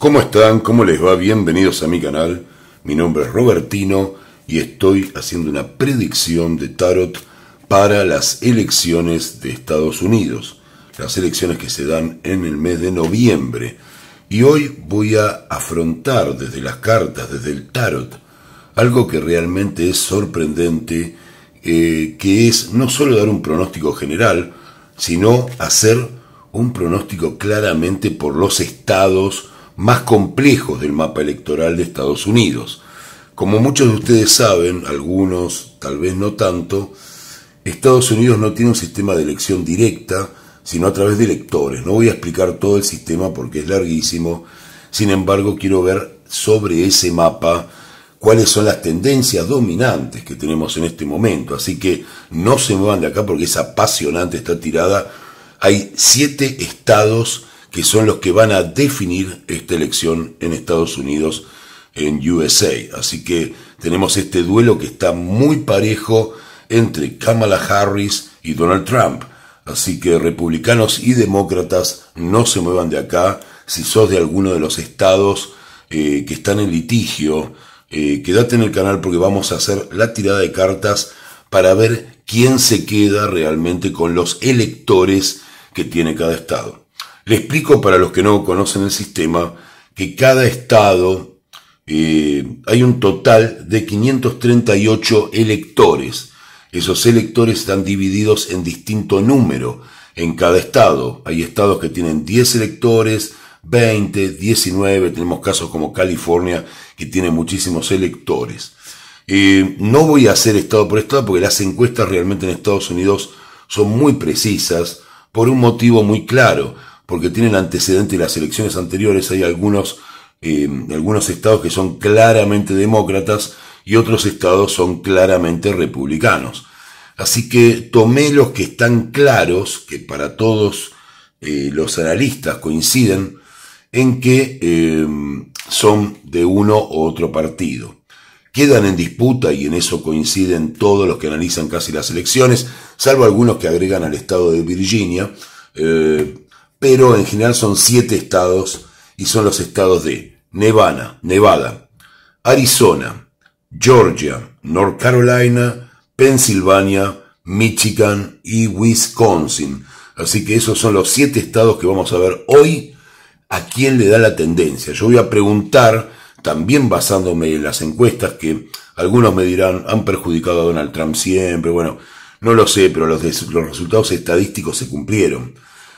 ¿Cómo están? ¿Cómo les va? Bienvenidos a mi canal. Mi nombre es Robertino y estoy haciendo una predicción de tarot para las elecciones de Estados Unidos. Las elecciones que se dan en el mes de noviembre. Y hoy voy a afrontar desde las cartas, desde el tarot, algo que realmente es sorprendente, que es no solo dar un pronóstico general, sino hacer un pronóstico claramente por los estados más complejos del mapa electoral de Estados Unidos. Como muchos de ustedes saben, algunos tal vez no tanto, Estados Unidos no tiene un sistema de elección directa, sino a través de electores. No voy a explicar todo el sistema porque es larguísimo, sin embargo quiero ver sobre ese mapa cuáles son las tendencias dominantes que tenemos en este momento. Así que no se muevan de acá porque es apasionante esta tirada. Hay 7 estados que son los que van a definir esta elección en Estados Unidos, en USA. Así que tenemos este duelo que está muy parejo entre Kamala Harris y Donald Trump. Así que republicanos y demócratas, no se muevan de acá. Si sos de alguno de los estados que están en litigio, quédate en el canal porque vamos a hacer la tirada de cartas para ver quién se queda realmente con los electores que tiene cada estado. Le explico para los que no conocen el sistema que cada estado hay un total de 538 electores. Esos electores están divididos en distinto número en cada estado. Hay estados que tienen 10 electores, 20, 19, tenemos casos como California que tiene muchísimos electores. No voy a hacer estado por estado porque las encuestas realmente en Estados Unidos son muy precisas por un motivo muy claro, porque tienen antecedentes de las elecciones anteriores. Hay algunos estados que son claramente demócratas y otros estados son claramente republicanos. Así que tomé los que están claros, que para todos los analistas coinciden en que son de uno u otro partido. Quedan en disputa, y en eso coinciden todos los que analizan casi las elecciones, salvo algunos que agregan al estado de Virginia, pero en general son 7 estados, y son los estados de Nevada, Arizona, Georgia, North Carolina, Pensilvania, Michigan y Wisconsin. Así que esos son los 7 estados que vamos a ver hoy a quién le da la tendencia. Yo voy a preguntar, también basándome en las encuestas, que algunos me dirán, han perjudicado a Donald Trump siempre. Bueno, no lo sé, pero los resultados estadísticos se cumplieron.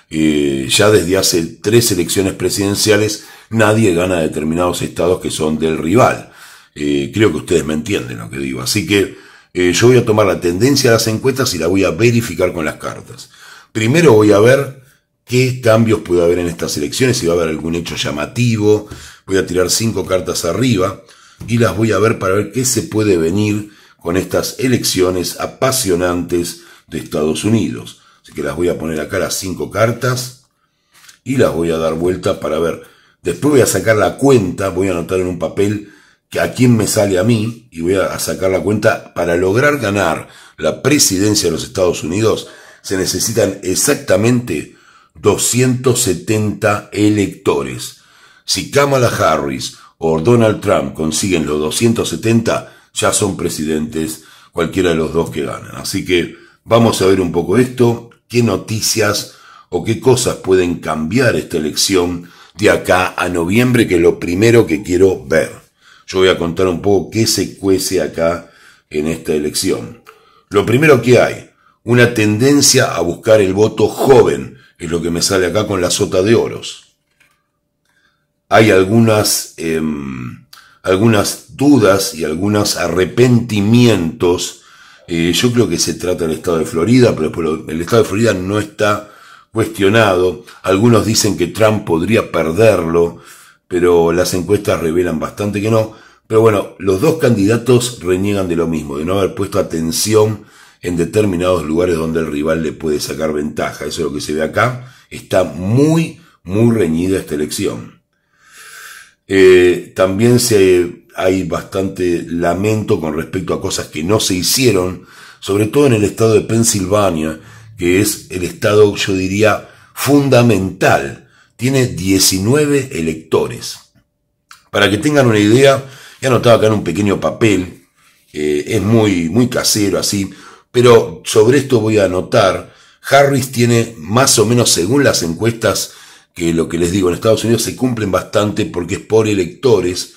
Ya desde hace 3 elecciones presidenciales nadie gana determinados estados que son del rival. Creo que ustedes me entienden lo que digo. Así que yo voy a tomar la tendencia de las encuestas y la voy a verificar con las cartas. Primero voy a ver qué cambios puede haber en estas elecciones, si va a haber algún hecho llamativo. Voy a tirar 5 cartas arriba y las voy a ver para ver qué se puede venir con estas elecciones apasionantes de Estados Unidos. Así que las voy a poner acá las 5 cartas y las voy a dar vuelta para ver. Después voy a sacar la cuenta, voy a anotar en un papel que a quién me sale a mí y voy a sacar la cuenta. Para lograr ganar la presidencia de los Estados Unidos se necesitan exactamente 270 electores. Si Kamala Harris o Donald Trump consiguen los 270, ya son presidentes cualquiera de los dos que ganan. Así que vamos a ver un poco esto, qué noticias o qué cosas pueden cambiar esta elección de acá a noviembre, que es lo primero que quiero ver. Yo voy a contar un poco qué se cuece acá en esta elección. Lo primero que hay, una tendencia a buscar el voto joven, es lo que me sale acá con la sota de oros. Hay algunas dudas y algunos arrepentimientos. Yo creo que se trata del estado de Florida, pero el estado de Florida no está cuestionado. Algunos dicen que Trump podría perderlo, pero las encuestas revelan bastante que no. Pero bueno, los dos candidatos reniegan de lo mismo, de no haber puesto atención en determinados lugares donde el rival le puede sacar ventaja. Eso es lo que se ve acá. Está muy reñida esta elección. También hay bastante lamento con respecto a cosas que no se hicieron, sobre todo en el estado de Pensilvania, que es el estado, yo diría, fundamental. Tiene 19 electores. Para que tengan una idea, he anotado acá en un pequeño papel, es muy casero así, pero sobre esto voy a anotar, Harris tiene más o menos, según las encuestas, que lo que les digo en Estados Unidos se cumplen bastante porque es por electores,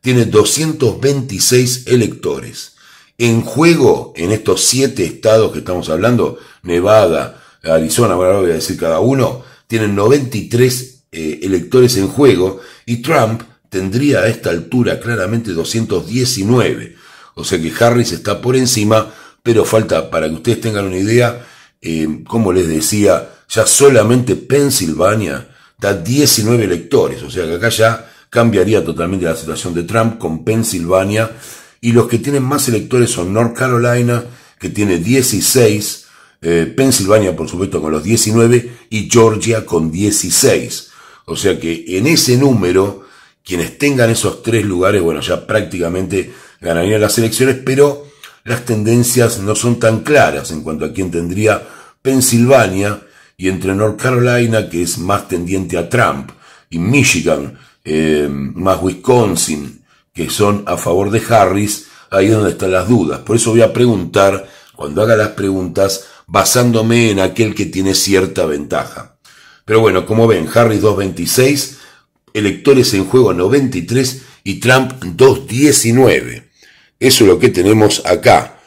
tiene 226 electores. En juego, en estos 7 estados que estamos hablando, Nevada, Arizona, ahora voy a decir cada uno, tienen 93 electores en juego, y Trump tendría a esta altura claramente 219. O sea que Harris está por encima, pero falta, para que ustedes tengan una idea, como les decía, ya solamente Pensilvania da 19 electores, o sea que acá ya cambiaría totalmente la situación de Trump con Pensilvania, y los que tienen más electores son North Carolina, que tiene 16, Pensilvania por supuesto con los 19, y Georgia con 16. O sea que en ese número, quienes tengan esos 3 lugares, bueno, ya prácticamente ganarían las elecciones, pero las tendencias no son tan claras en cuanto a quién tendría Pensilvania, y entre North Carolina, que es más tendiente a Trump, y Michigan, más Wisconsin, que son a favor de Harris, ahí es donde están las dudas. Por eso voy a preguntar, cuando haga las preguntas, basándome en aquel que tiene cierta ventaja. Pero bueno, como ven, Harris 226, electores en juego 93 y Trump 219. Eso es lo que tenemos acá.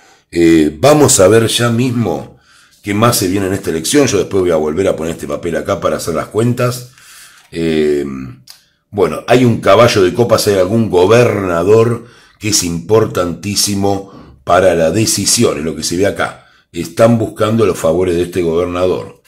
Vamos a ver ya mismo qué más se viene en esta elección. Yo después voy a volver a poner este papel acá para hacer las cuentas. Bueno, hay un caballo de copas, hay algún gobernador que es importantísimo para la decisión, es lo que se ve acá. Están buscando los favores de este gobernador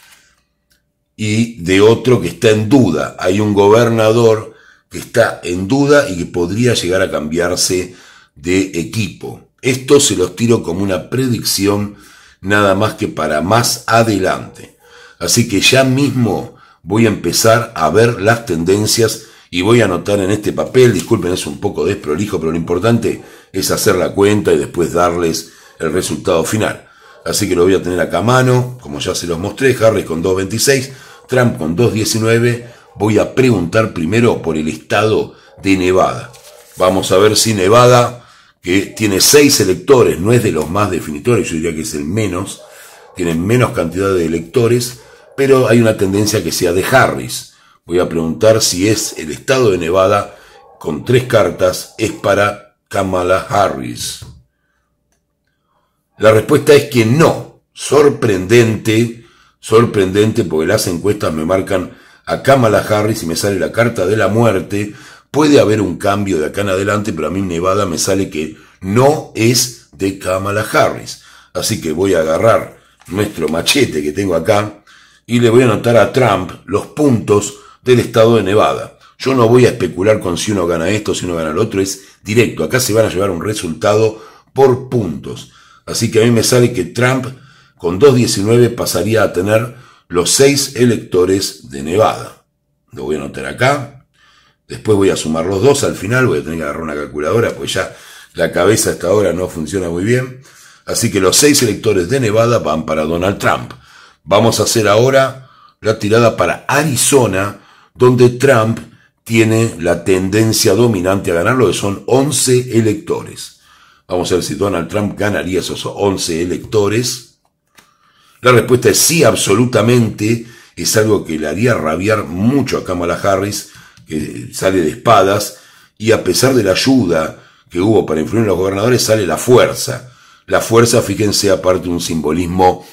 y de otro que está en duda. Hay un gobernador que está en duda y que podría llegar a cambiarse de equipo. Esto se los tiro como una predicción nada más que para más adelante. Así que ya mismo voy a empezar a ver las tendencias y voy a anotar en este papel. Disculpen, es un poco desprolijo, pero lo importante es hacer la cuenta y después darles el resultado final. Así que lo voy a tener acá a mano, como ya se los mostré. Harris con 2.26, Trump con 2.19. Voy a preguntar primero por el estado de Nevada. Vamos a ver si Nevada, que tiene 6 electores, no es de los más definitorios, yo diría que es el menos, tiene menos cantidad de electores, pero hay una tendencia que sea de Harris. Voy a preguntar si es el estado de Nevada, con 3 cartas, es para Kamala Harris. La respuesta es que no. Sorprendente, porque las encuestas me marcan a Kamala Harris y me sale la carta de la muerte. Puede haber un cambio de acá en adelante, pero a mí en Nevada me sale que no es de Kamala Harris. Así que voy a agarrar nuestro machete que tengo acá y le voy a anotar a Trump los puntos del estado de Nevada. Yo no voy a especular con si uno gana esto, si uno gana lo otro, es directo. Acá se van a llevar un resultado por puntos. Así que a mí me sale que Trump con 2.19 pasaría a tener los 6 electores de Nevada. Lo voy a anotar acá. Después voy a sumar los 2 al final. Voy a tener que agarrar una calculadora, pues ya la cabeza hasta ahora no funciona muy bien. Así que los 6 electores de Nevada van para Donald Trump. Vamos a hacer ahora la tirada para Arizona, donde Trump tiene la tendencia dominante a ganarlo, que son 11 electores. Vamos a ver si Donald Trump ganaría esos 11 electores. La respuesta es sí, absolutamente. Es algo que le haría rabiar mucho a Kamala Harris, que sale de espadas, y a pesar de la ayuda que hubo para influir en los gobernadores, sale la fuerza. La fuerza, fíjense, aparte un simbolismo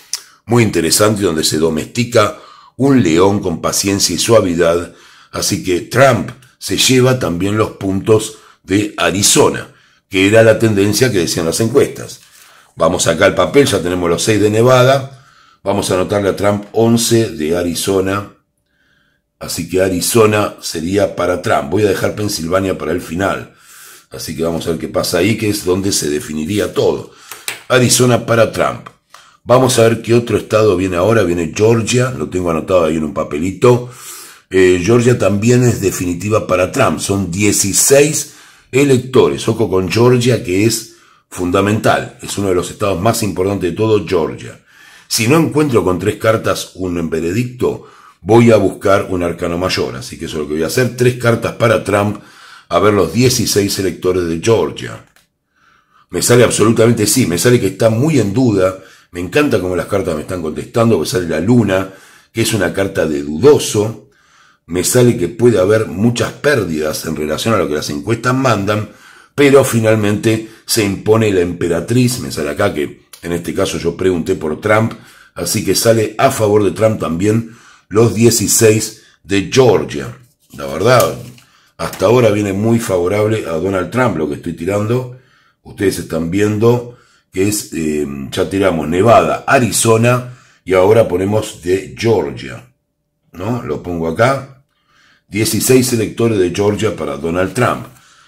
muy interesante, donde se domestica un león con paciencia y suavidad. Así que Trump se lleva también los puntos de Arizona, que era la tendencia que decían las encuestas. Vamos acá al papel, ya tenemos los 6 de Nevada. Vamos a anotarle a Trump 11 de Arizona. Así que Arizona sería para Trump. Voy a dejar Pensilvania para el final. Así que vamos a ver qué pasa ahí, que es donde se definiría todo. Arizona para Trump. Vamos a ver qué otro estado viene ahora. Viene Georgia, lo tengo anotado ahí en un papelito. Georgia también es definitiva para Trump. Son 16 electores. Ojo con Georgia, que es fundamental. Es uno de los estados más importantes de todo, Georgia. Si no encuentro con 3 cartas un veredicto, voy a buscar un arcano mayor. Así que eso es lo que voy a hacer. 3 cartas para Trump. a ver los 16 electores de Georgia. Me sale absolutamente sí, me sale que está muy en duda. Me encanta cómo las cartas me están contestando, porque sale la luna, que es una carta de dudoso. Me sale que puede haber muchas pérdidas en relación a lo que las encuestas mandan, pero finalmente se impone la emperatriz. Me sale acá que en este caso yo pregunté por Trump, así que sale a favor de Trump también los 16 de Georgia. La verdad, hasta ahora viene muy favorable a Donald Trump lo que estoy tirando. Ustedes están viendo que es, ya tiramos Nevada, Arizona, y ahora ponemos de Georgia, ¿no? Lo pongo acá. 16 electores de Georgia para Donald Trump.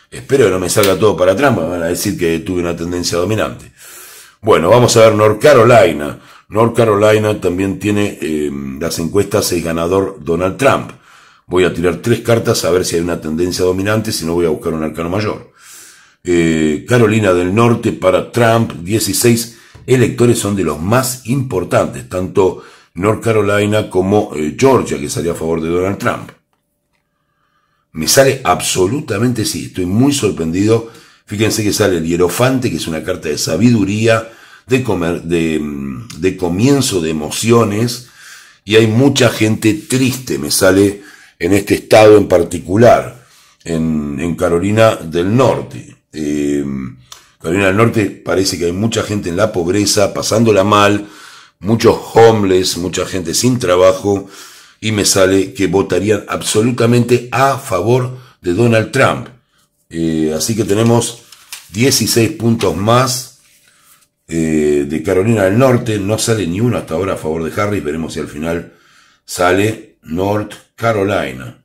Espero que no me salga todo para Trump, me van a decir que tuve una tendencia dominante. Bueno, vamos a ver North Carolina. North Carolina también tiene las encuestas, es ganador Donald Trump. Voy a tirar 3 cartas a ver si hay una tendencia dominante, si no voy a buscar un arcano mayor. Carolina del Norte para Trump, 16 electores son de los más importantes, tanto North Carolina como Georgia, que salió a favor de Donald Trump. Me sale absolutamente sí, estoy muy sorprendido. Fíjense que sale el Hierofante, que es una carta de sabiduría, de comienzo de emociones, y hay mucha gente triste, me sale en este estado en particular, en Carolina del Norte. Carolina del Norte parece que hay mucha gente en la pobreza, pasándola mal, muchos homeless, mucha gente sin trabajo, y me sale que votarían absolutamente a favor de Donald Trump. Así que tenemos 16 puntos más de Carolina del Norte. No sale ni uno hasta ahora a favor de Harris. Veremos si al final sale North Carolina.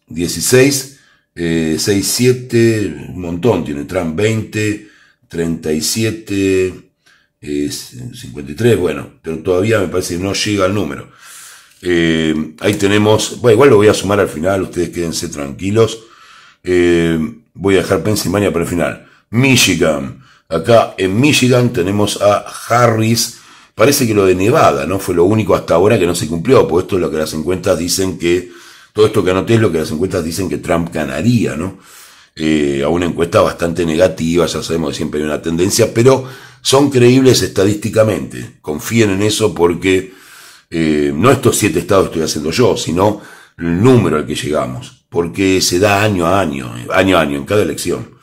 16, 6, 7, un montón. Tiene Trump 20, 37, 53. Bueno, pero todavía me parece que no llega al número. Ahí tenemos, bueno, igual lo voy a sumar al final, ustedes quédense tranquilos. Voy a dejar Pensilvania para el final. Michigan, acá en Michigan tenemos a Harris. Parece que lo de Nevada no fue lo único hasta ahora que no se cumplió, pues esto es lo que las encuestas dicen que, todo esto que anoté es lo que las encuestas dicen que Trump ganaría, ¿no? A una encuesta bastante negativa, ya sabemos que siempre hay una tendencia, pero son creíbles estadísticamente. Confíen en eso porque no estos 7 estados estoy haciendo yo, sino el número al que llegamos, porque se da año a año, en cada elección.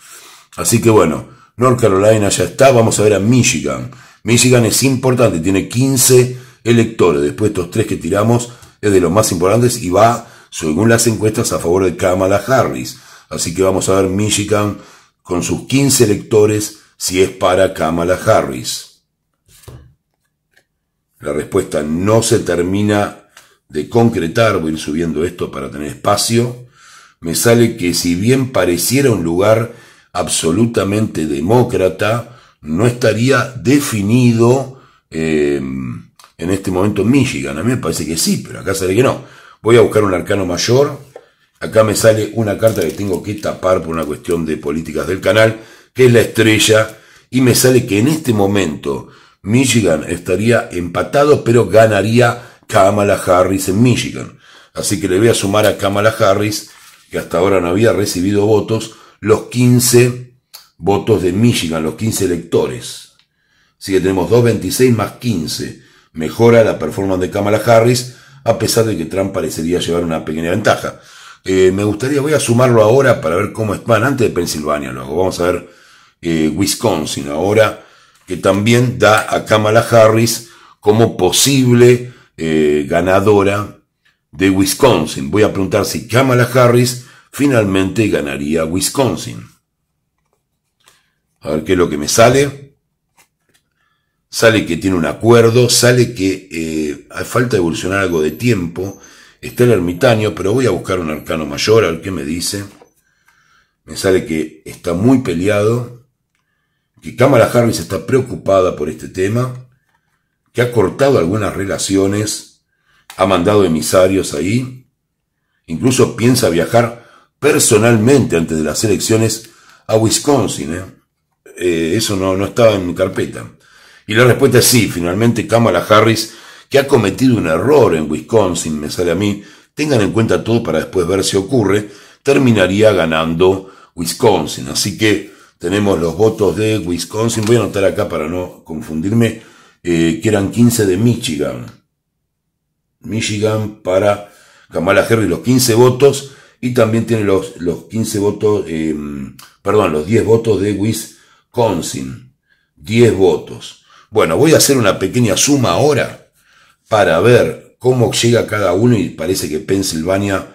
Así que bueno, North Carolina ya está, vamos a ver a Michigan. Michigan es importante, tiene 15 electores, después de estos 3 que tiramos, es de los más importantes y va, según las encuestas, a favor de Kamala Harris. Así que vamos a ver Michigan con sus 15 electores, si es para Kamala Harris. La respuesta no se termina de concretar, voy a ir subiendo esto para tener espacio. Me sale que si bien pareciera un lugar absolutamente demócrata, no estaría definido en este momento en Michigan. A mí me parece que sí, pero acá sale que no. Voy a buscar un arcano mayor. Acá me sale una carta que tengo que tapar por una cuestión de políticas del canal, que es la estrella, y me sale que en este momento Michigan estaría empatado, pero ganaría Kamala Harris en Michigan. Así que le voy a sumar a Kamala Harris, que hasta ahora no había recibido votos, los 15 votos de Michigan, los 15 electores. Así que tenemos 226 más 15. Mejora la performance de Kamala Harris, a pesar de que Trump parecería llevar una pequeña ventaja. Me gustaría, voy a sumarlo ahora para ver cómo van, antes de Pensilvania lo hago. Vamos a ver Wisconsin ahora, que también da a Kamala Harris como posible ganadora de Wisconsin. Voy a preguntar si Kamala Harris finalmente ganaría Wisconsin. A ver qué es lo que me sale. Sale que tiene un acuerdo, sale que hay falta de evolucionar algo de tiempo. Está el ermitaño, pero voy a buscar un arcano mayor, a ver qué me dice. Me sale que está muy peleado, que Kamala Harris está preocupada por este tema, que ha cortado algunas relaciones, ha mandado emisarios ahí, incluso piensa viajar personalmente antes de las elecciones a Wisconsin. Eso no estaba en mi carpeta. Y la respuesta es sí, finalmente Kamala Harris, que ha cometido un error en Wisconsin, me sale a mí, tengan en cuenta todo para después ver si ocurre, terminaría ganando Wisconsin. Así que tenemos los votos de Wisconsin. Voy a anotar acá para no confundirme, que eran 15 de Michigan. Michigan para Kamala Harris, los 15 votos. Y también tiene los 15 votos, los 10 votos de Wisconsin. 10 votos. Bueno, voy a hacer una pequeña suma ahora para ver cómo llega cada uno, y parece que Pensilvania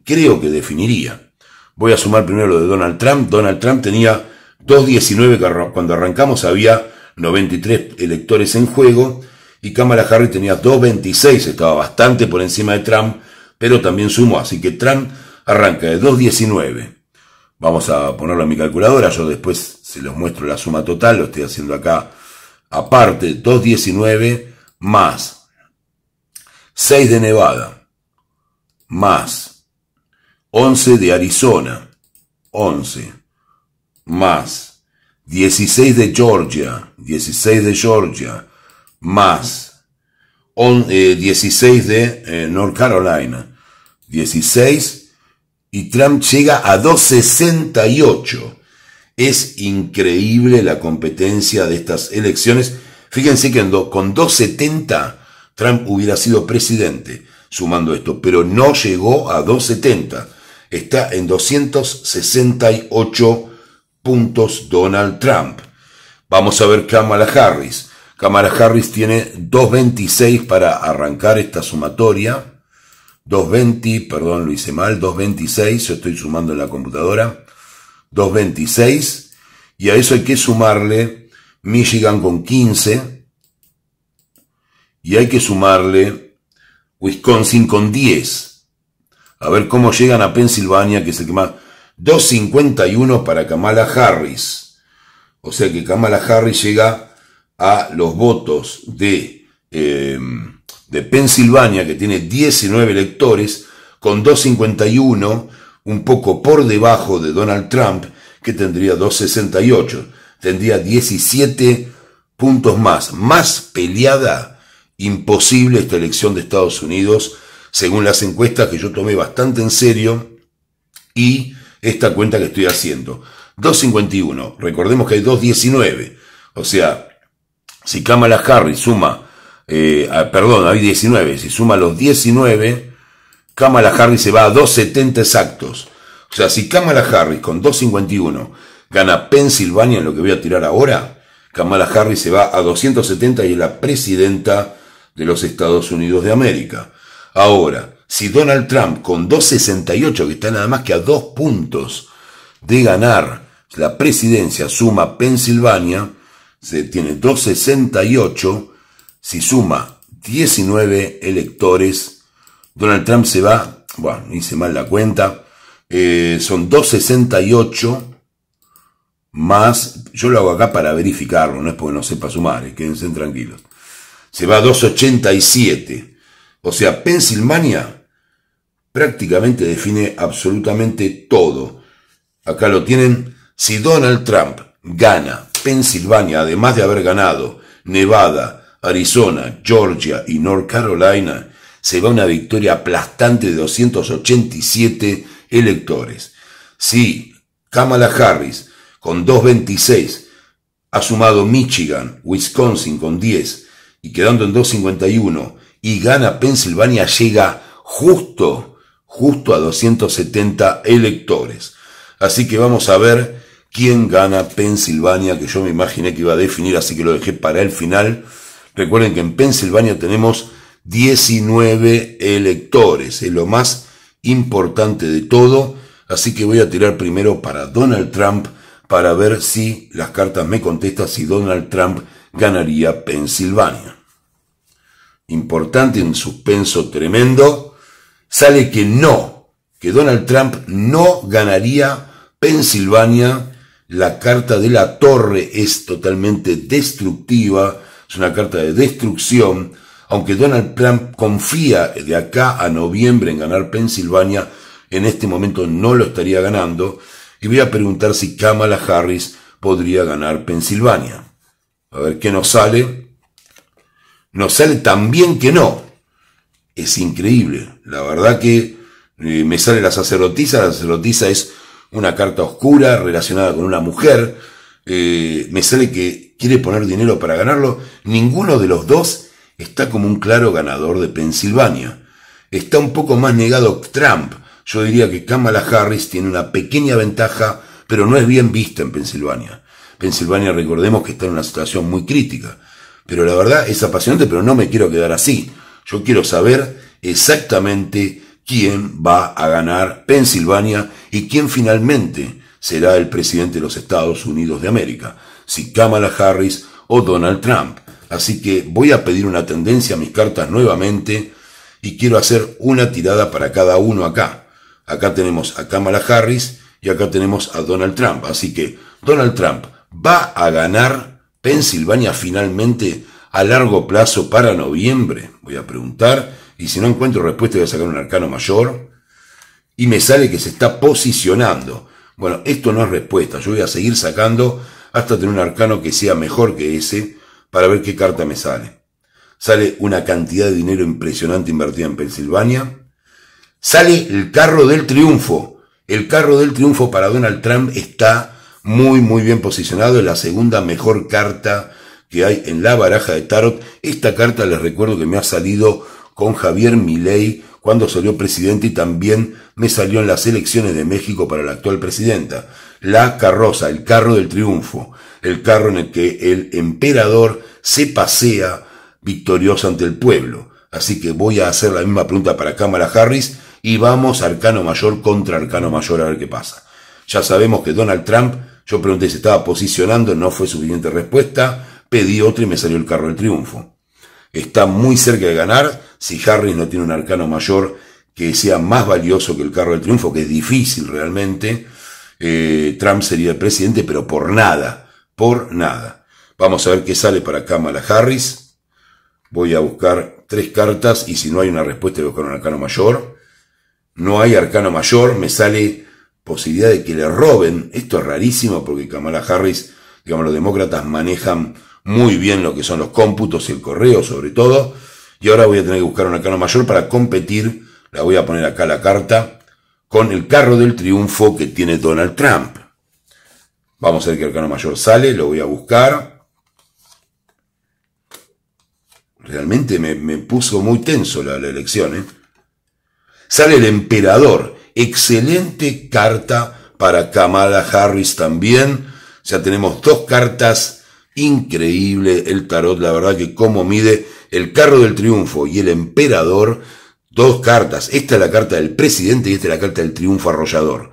creo que definiría. Voy a sumar primero lo de Donald Trump. Donald Trump tenía 219, cuando arrancamos había 93 electores en juego, y Kamala Harris tenía 226, estaba bastante por encima de Trump, pero también sumó, así que Trump arranca de 219. Vamos a ponerlo en mi calculadora, yo después se los muestro la suma total, lo estoy haciendo acá aparte. 219 más 6 de Nevada, más 11 de Arizona, 11, más 16 de Georgia, 16 de Georgia, más 16 de North Carolina, 16, y Trump llega a 268. Es increíble la competencia de estas elecciones. Fíjense que con 270 Trump hubiera sido presidente, sumando esto, pero no llegó a 270. Está en 268 puntos Donald Trump. Vamos a ver Kamala Harris. Kamala Harris tiene 226 para arrancar esta sumatoria. 220, perdón, lo hice mal, 226, yo estoy sumando en la computadora. 226, y a eso hay que sumarle Michigan con 15, y hay que sumarle Wisconsin con 10. A ver cómo llegan a Pensilvania, que es el que más. 251 para Kamala Harris. O sea que Kamala Harris llega a los votos de Pensilvania, que tiene 19 electores, con 251, un poco por debajo de Donald Trump, que tendría 268. Tendría 17 puntos más. Más peleada, imposible esta elección de Estados Unidos, según las encuestas que yo tomé bastante en serio, y esta cuenta que estoy haciendo. 251, recordemos que hay 219, o sea, si Kamala Harris suma, hay 19, si suma los 19, Kamala Harris se va a 270 exactos. O sea, si Kamala Harris con 251 gana Pensilvania, en lo que voy a tirar ahora, Kamala Harris se va a 270 y es la presidenta de los Estados Unidos de América. Ahora, si Donald Trump con 268, que está nada más que a 2 puntos de ganar la presidencia, suma Pensilvania, se tiene 268, si suma 19 electores, Donald Trump se va, bueno, hice mal la cuenta, son 268 más, yo lo hago acá para verificarlo, no es porque no sepa sumar, quédense tranquilos, se va a 287, o sea, Pensilvania prácticamente define absolutamente todo. Acá lo tienen. Si Donald Trump gana Pensilvania, además de haber ganado Nevada, Arizona, Georgia y North Carolina, se va a una victoria aplastante de 287 electores. Si Kamala Harris con 226 ha sumado Michigan, Wisconsin con 10 y quedando en 251 y gana Pensilvania, llega justo a 270 electores. Así que vamos a ver quién gana Pensilvania, que yo me imaginé que iba a definir, así que lo dejé para el final. Recuerden que en Pensilvania tenemos 19 electores, es lo más importante de todo, así que voy a tirar primero para Donald Trump para ver si las cartas me contestan si Donald Trump ganaría Pensilvania. Importante, un suspenso tremendo. Sale que no, que Donald Trump no ganaría Pensilvania. La carta de la torre es totalmente destructiva, es una carta de destrucción. Aunque Donald Trump confía de acá a noviembre en ganar Pensilvania, en este momento no lo estaría ganando. Y voy a preguntar si Kamala Harris podría ganar Pensilvania. A ver qué nos sale. Nos sale también que no. Es increíble. La verdad que Me sale la sacerdotisa es una carta oscura relacionada con una mujer. Me sale que quiere poner dinero para ganarlo. Ninguno de los dos está como un claro ganador de Pensilvania. Está un poco más negado Trump. Yo diría que Kamala Harris tiene una pequeña ventaja, pero no es bien vista en Pensilvania. Pensilvania, recordemos que está en una situación muy crítica. Pero la verdad es apasionante, pero no me quiero quedar así. Yo quiero saber exactamente quién va a ganar Pensilvania y quién finalmente será el presidente de los Estados Unidos de América, si Kamala Harris o Donald Trump. Así que voy a pedir una tendencia a mis cartas nuevamente y quiero hacer una tirada para cada uno acá. Acá tenemos a Kamala Harris y acá tenemos a Donald Trump. Así que Donald Trump va a ganar Pensilvania finalmente a largo plazo para noviembre. Voy a preguntar y si no encuentro respuesta voy a sacar un arcano mayor y me sale que se está posicionando. Bueno, esto no es respuesta, yo voy a seguir sacando hasta tener un arcano que sea mejor que ese para ver qué carta me sale. Sale una cantidad de dinero impresionante invertida en Pensilvania. Sale el carro del triunfo. El carro del triunfo para Donald Trump está muy bien posicionado. Es la segunda mejor carta que hay en la baraja de tarot. Esta carta les recuerdo que me ha salido con Javier Milei cuando salió presidente y también me salió en las elecciones de México para la actual presidenta. La carroza, el carro del triunfo, el carro en el que el emperador se pasea victorioso ante el pueblo. Así que voy a hacer la misma pregunta para Kamala Harris y vamos arcano mayor contra arcano mayor a ver qué pasa. Ya sabemos que Donald Trump, yo pregunté si estaba posicionando, no fue suficiente respuesta, pedí otra y me salió el carro del triunfo. Está muy cerca de ganar si Harris no tiene un arcano mayor que sea más valioso que el carro del triunfo, que es difícil realmente. Trump sería el presidente, pero por nada. Vamos a ver qué sale para Kamala Harris. Voy a buscar 3 cartas y si no hay una respuesta voy a buscar un arcano mayor. No hay arcano mayor, me sale posibilidad de que le roben. Esto es rarísimo porque Kamala Harris, digamos, los demócratas manejan muy bien lo que son los cómputos y el correo sobre todo. Y ahora voy a tener que buscar un arcano mayor para competir. La voy a poner acá la carta con el carro del triunfo que tiene Donald Trump. Vamos a ver qué arcano mayor sale, lo voy a buscar. Realmente me puso muy tenso la elección, ¿eh? Sale el emperador. Excelente carta para Kamala Harris también. Ya tenemos 2 cartas. Increíble el tarot, la verdad que cómo mide el carro del triunfo y el emperador. 2 cartas. Esta es la carta del presidente y esta es la carta del triunfo arrollador.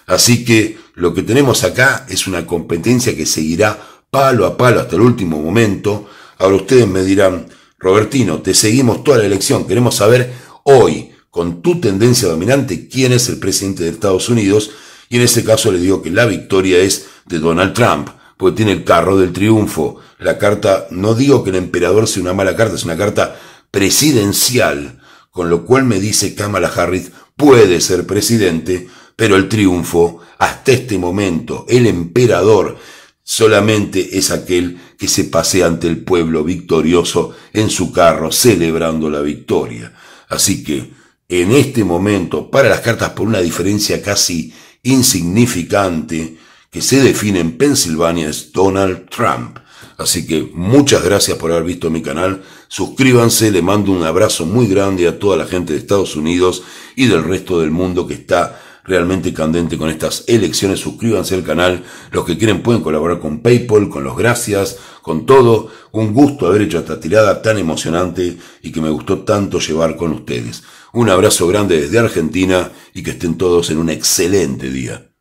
Así que lo que tenemos acá es una competencia que seguirá palo a palo hasta el último momento. Ahora ustedes me dirán, Robertino, te seguimos toda la elección. Queremos saber hoy, con tu tendencia dominante, quién es el presidente de Estados Unidos. Y en ese caso les digo que la victoria es de Donald Trump, porque tiene el carro del triunfo. La carta, no digo que el emperador sea una mala carta, es una carta presidencial, con lo cual me dice Kamala Harris puede ser presidente, pero el triunfo, hasta este momento, el emperador solamente es aquel que se pasea ante el pueblo victorioso en su carro, celebrando la victoria. Así que, en este momento, para las cartas por una diferencia casi insignificante, que se define en Pensilvania es Donald Trump. Así que muchas gracias por haber visto mi canal, suscríbanse, le mando un abrazo muy grande a toda la gente de Estados Unidos y del resto del mundo que está realmente candente con estas elecciones. Suscríbanse al canal, los que quieren pueden colaborar con PayPal, con los gracias, con todo. Un gusto haber hecho esta tirada tan emocionante y que me gustó tanto llevar con ustedes. Un abrazo grande desde Argentina y que estén todos en un excelente día.